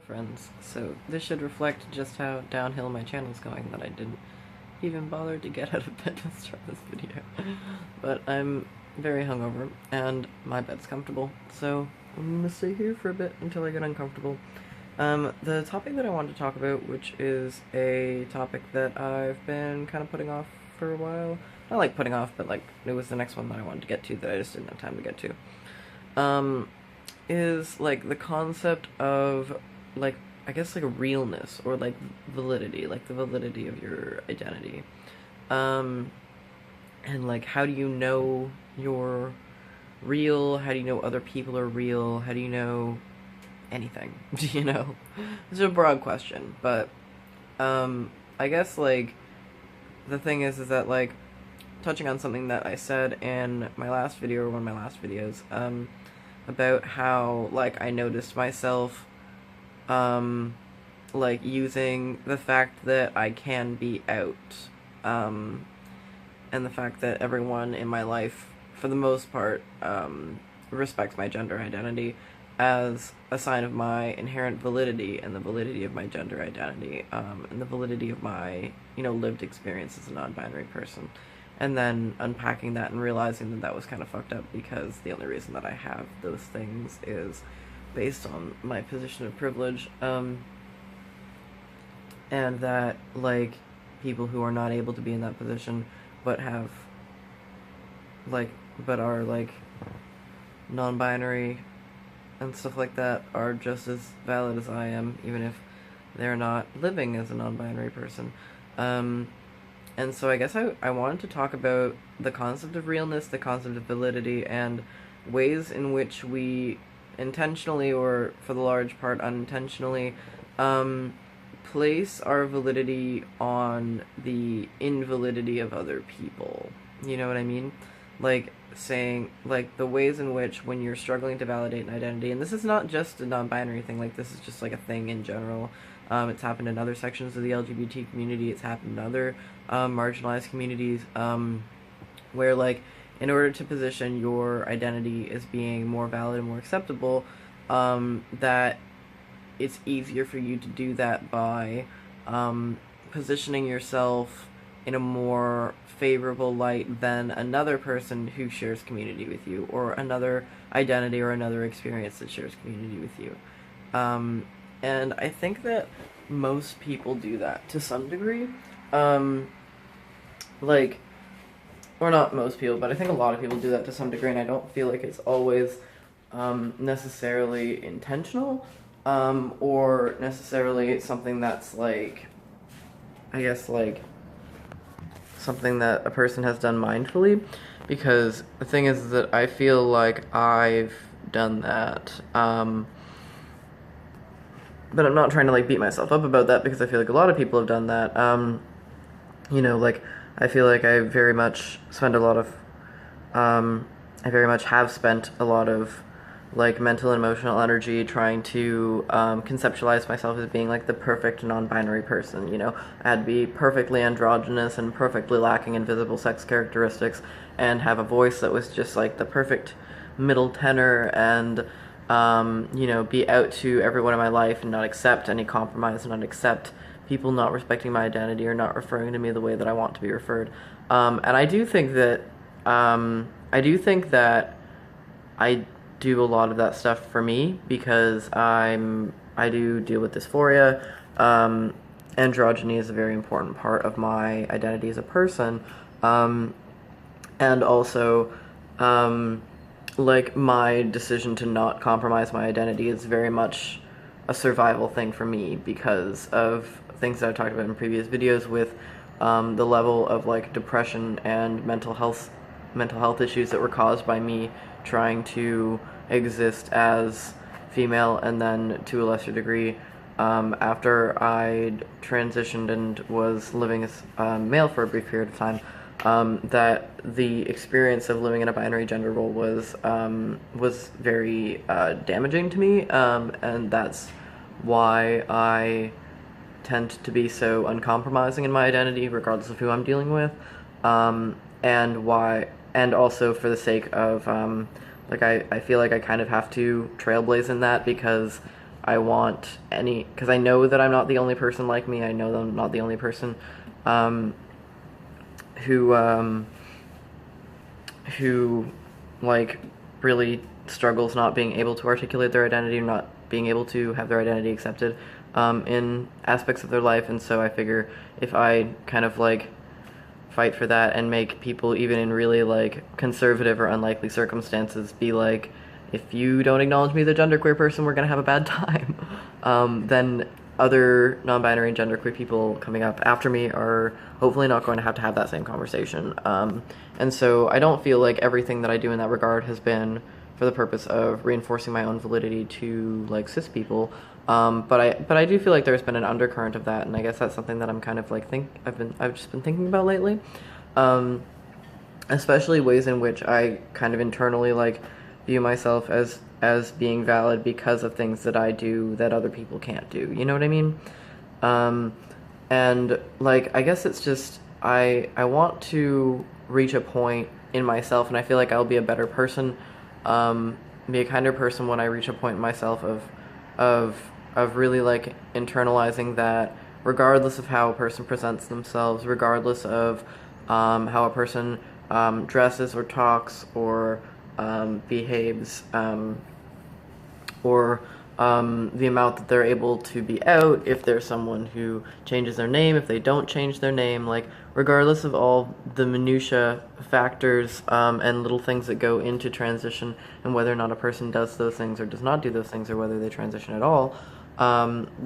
Friends, so this should reflect just how downhill my channel's going, that I didn't even bother to get out of bed to start this video. But I'm very hungover, and my bed's comfortable, so I'm gonna stay here for a bit until I get uncomfortable. The topic that I wanted to talk about, which is a topic that I've been kind of putting off for a while, not like putting off, but like it was the next one that I wanted to get to that I just didn't have time to get to, is like the concept of like, I guess, like a realness or like validity, like the validity of your identity. And like, how do you know you're real? How do you know other people are real? How do you know anything? You know? It's a broad question, but I guess like the thing is that like touching on something that I said in my last video, or one of my last videos, about how like I noticed myself like using the fact that I can be out, and the fact that everyone in my life, for the most part, respects my gender identity as a sign of my inherent validity and the validity of my gender identity, and the validity of my, lived experience as a non-binary person. And then unpacking that and realizing that that was kind of fucked up, because the only reason that I have those things is based on my position of privilege, and that, like, people who are not able to be in that position, but have, like, but are, like, non-binary and stuff like that, are just as valid as I am, even if they're not living as a non-binary person. And so I guess I wanted to talk about the concept of realness, the concept of validity, and ways in which we intentionally, or for the large part unintentionally, place our validity on the invalidity of other people. You know what I mean? Like, saying, like, the ways in which when you're struggling to validate an identity, and this is not just a non-binary thing, like, this is just, like, a thing in general. It's happened in other sections of the LGBT community, it's happened in other marginalized communities, where, like, in order to position your identity as being more valid and more acceptable, that it's easier for you to do that by positioning yourself in a more favorable light than another person who shares community with you, or another identity or another experience that shares community with you. And I think that most people do that to some degree. Like, or not most people, but I think a lot of people do that to some degree, and I don't feel like it's always necessarily intentional, or necessarily something that's, like, I guess, like, something that a person has done mindfully, because the thing is that I feel like I've done that, but I'm not trying to, like, beat myself up about that, because I feel like a lot of people have done that. Like, I feel like I very much spend a lot of, I very much have spent a lot of, like, mental and emotional energy trying to conceptualize myself as being, like, the perfect non-binary person, I had to be perfectly androgynous and perfectly lacking in visible sex characteristics, and have a voice that was just, like, the perfect middle tenor, and be out to everyone in my life and not accept any compromise, and not accept people not respecting my identity or not referring to me the way that I want to be referred. And I do think that I do a lot of that stuff for me, because I do deal with dysphoria. Androgyny is a very important part of my identity as a person. And also, like, my decision to not compromise my identity is very much a survival thing for me, because of things that I've talked about in previous videos with the level of, like, depression and mental health issues that were caused by me trying to exist as female, and then to a lesser degree after I'd transitioned and was living as male for a brief period of time. That the experience of living in a binary gender role was very damaging to me, and that's why I tend to be so uncompromising in my identity, regardless of who I'm dealing with, and also for the sake of, like, I feel like I kind of have to trailblaze in that, because I want any, because I know that I'm not the only person like me. I know that I'm not the only person who like really struggles not being able to articulate their identity, not being able to have their identity accepted in aspects of their life. And so I figure if I kind of like fight for that and make people, even in really like conservative or unlikely circumstances, be like, if you don't acknowledge me as a genderqueer person, we're gonna have a bad time, then other non-binary and genderqueer people coming up after me are hopefully not going to have that same conversation. And so I don't feel like everything that I do in that regard has been for the purpose of reinforcing my own validity to like cis people. But I do feel like there's been an undercurrent of that, and I guess that's something that I'm kind of like I've just been thinking about lately. Especially ways in which I kind of internally like view myself as being valid because of things that I do that other people can't do. You know what I mean? And like I guess it's just I want to reach a point in myself, and I feel like I'll be a better person, be a kinder person when I reach a point in myself of really like internalizing that regardless of how a person presents themselves, regardless of how a person dresses or talks or behaves, or the amount that they're able to be out, if there's someone who changes their name, if they don't change their name, like regardless of all the minutia factors and little things that go into transition and whether or not a person does those things or does not do those things or whether they transition at all,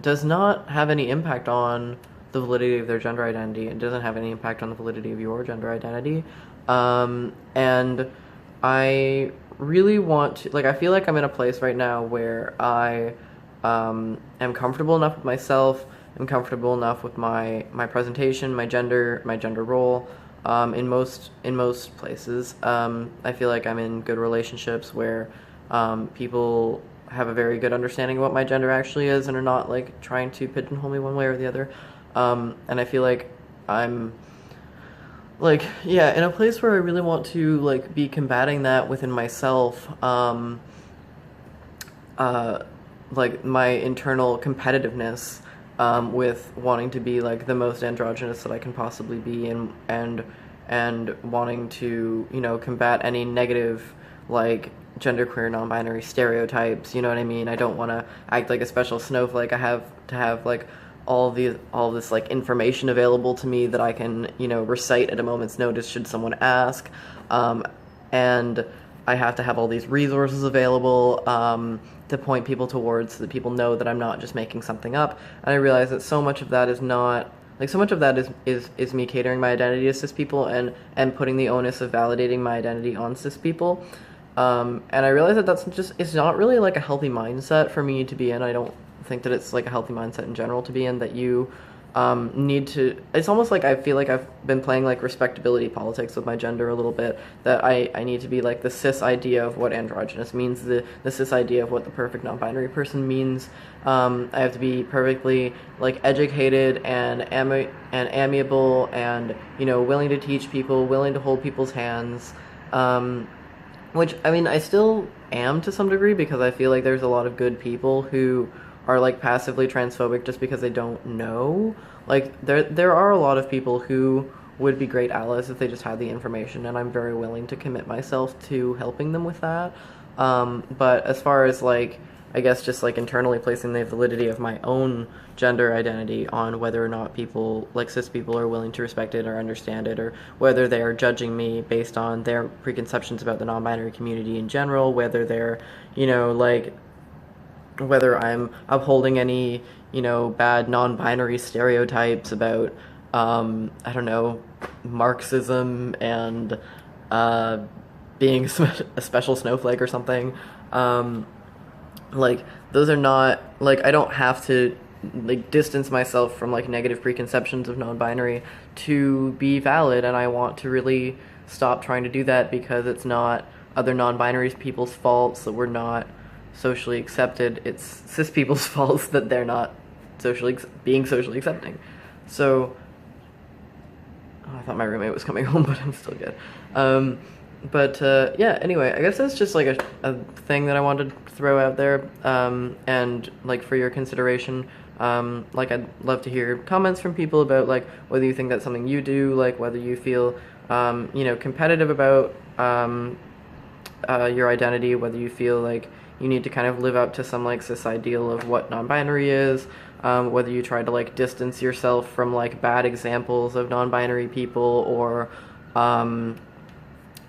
does not have any impact on the validity of their gender identity. It doesn't have any impact on the validity of your gender identity. And I really want to, like, I feel like I'm in a place right now where I am comfortable enough with myself, I'm comfortable enough with my presentation, my gender role, in most places. I feel like I'm in good relationships where people have a very good understanding of what my gender actually is and are not like trying to pigeonhole me one way or the other. And I feel like I'm like, yeah, in a place where I really want to like be combating that within myself, like my internal competitiveness, with wanting to be like the most androgynous that I can possibly be, and wanting to, you know, combat any negative like genderqueer non-binary stereotypes. You know what I mean? I don't want to act like a special snowflake. I have to have like all this like information available to me that I can, you know, recite at a moment's notice should someone ask, and I have to have all these resources available to point people towards so that people know that I'm not just making something up. And I realize that so much of that is not like, so much of that is me catering my identity to cis people and putting the onus of validating my identity on cis people. And I realize that it's not really like a healthy mindset for me to be in. I don't think that it's like a healthy mindset in general to be in, that you need to, it's almost like I feel like I've been playing like respectability politics with my gender a little bit, that I need to be like the cis idea of what androgynous means, the cis idea of what the perfect non-binary person means. I have to be perfectly like educated and amiable and, you know, willing to teach people, willing to hold people's hands, which, I mean, I still am to some degree, because I feel like there's a lot of good people who are like passively transphobic just because they don't know. Like there are a lot of people who would be great allies if they just had the information, and I'm very willing to commit myself to helping them with that. But as far as like, I guess just like internally placing the validity of my own gender identity on whether or not people, like cis people, are willing to respect it or understand it, or whether they are judging me based on their preconceptions about the non-binary community in general, whether they're, you know, like, whether I'm upholding any, you know, bad non-binary stereotypes about, I don't know, Marxism and being a special snowflake or something. Like, those are not, like, I don't have to like distance myself from like negative preconceptions of non-binary to be valid, and I want to really stop trying to do that, because it's not other non-binary people's faults that we're not socially accepted. It's cis people's faults that they're not being socially accepting. So, oh, I thought my roommate was coming home, but I'm still good. Yeah, anyway, I guess that's just like a thing that I wanted to throw out there, and like for your consideration. Like I'd love to hear comments from people about like whether you think that's something you do, like whether you feel, you know, competitive about your identity, whether you feel like you need to kind of live up to some like cis ideal of what non-binary is, whether you try to like distance yourself from like bad examples of non-binary people,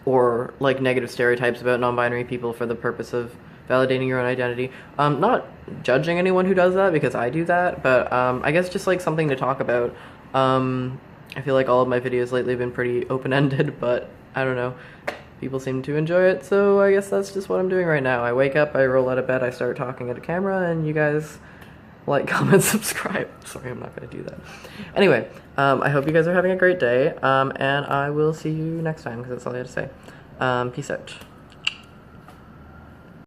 or like negative stereotypes about non-binary people for the purpose of validating your own identity. Not judging anyone who does that, because I do that, but I guess just like something to talk about. I feel like all of my videos lately have been pretty open-ended, but I don't know. People seem to enjoy it, so I guess that's just what I'm doing right now. I wake up, I roll out of bed, I start talking at a camera, and you guys like, comment, subscribe. Sorry, I'm not gonna do that. Anyway, I hope you guys are having a great day, and I will see you next time, because that's all I have to say. Peace out.